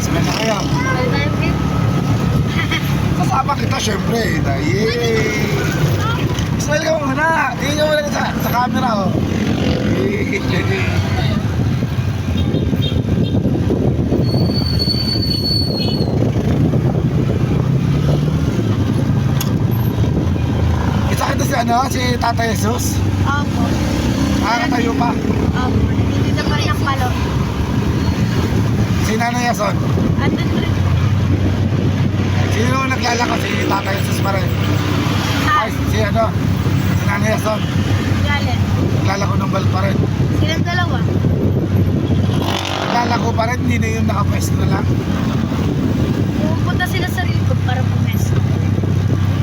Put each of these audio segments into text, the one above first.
Sabay na kayo. Wala tayong beef. Kasama kita, syempre. Yay! Smile ka muna. Tingin ka muna sa camera, oh. Yay! Kita kita si Tata Jesus. Opo. Nakakatayo pa. Opo. Dito pa rin ang palo. Si Nanay Yason. Andun rin. Sino naglalako? Si Tata Jesus pa rin. Ay, si Nanay Yason. Galit. Naglalako ng bal pa rin. Silang dalawa. Naglalako pa rin, hindi na yung nakapwesto na lang. Pupunta sila sa likod para pumes.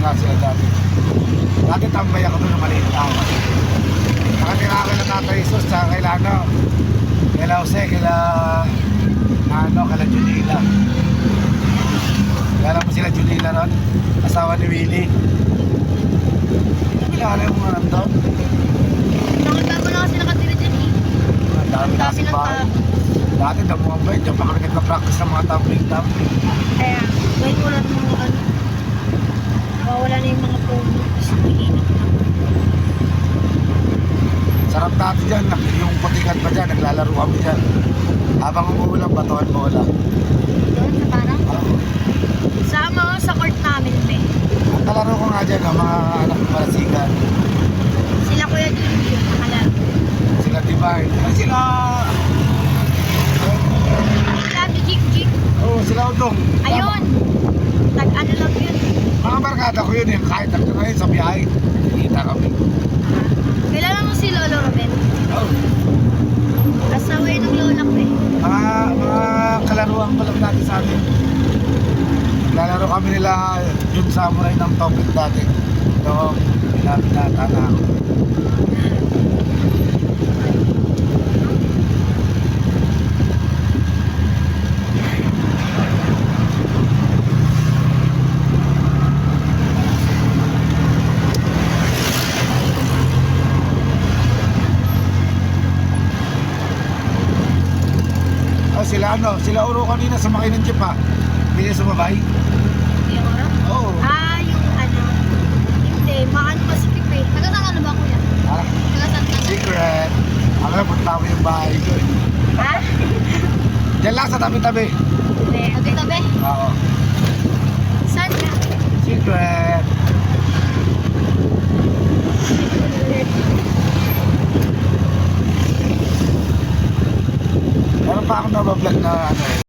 Nga siya dati. Dati tambay ako doon ng maliit tao. Nakatira ako ng Tata Jesus sa kaila Jose, kala Junila. Kala mo sila Junila ron? Asawa ni Willie. Kilala yung mga nandun? Nakatago na kasi nakatira dyan eh. Ang dami Ang kasi dami ng ba? tao. Dati damuhan ba yun? Diyan pa kami nagpa-practice ng mga tumbling. Kaya, ngayon wala ng mga ano. Mawala na yung mga promo. Tapos mainit na. Sarap dati dyan, yung putikan pa dyan, naglalaro kami dyan. Habang umuulan, batuhan mo ulan. Doon sa parang. Sa court namin, be. Ang kalaro ko nga dyan, ang mga anak ng Malasigan. Sila Kuya Jun, nakalaro. Sila Divine. Ay, sila... Sila Jik. Oo, sila Udong. Ayun! Tag-ano lang yun. Mga barkada ko yun, kahit ako ngayon sa biyahe. Kita kami. Kailangan mo si Lolo Robin. Oh. Asawa yun ng lola ko eh. Mga kalaruan pa lang dati sa atin. Naglalaro kami nila yung samurai ng topic dati. Ito, pinata na ako. Sila Uro kanina sumakay ng jeep ha. Hindi sumabay. Yung oras? Oo. Yung ano. Hindi, maano pa si Pipe. Taga-saan ano ba kuya? Ha? Taga-saan ka? Secret. Ako na punta mo yung bahay ko. Ha? Diyan lang sa tabi-tabi. Hindi. Tabi-tabi? Oo. Saan ka? Secret. Meron pa akong nabablog na ano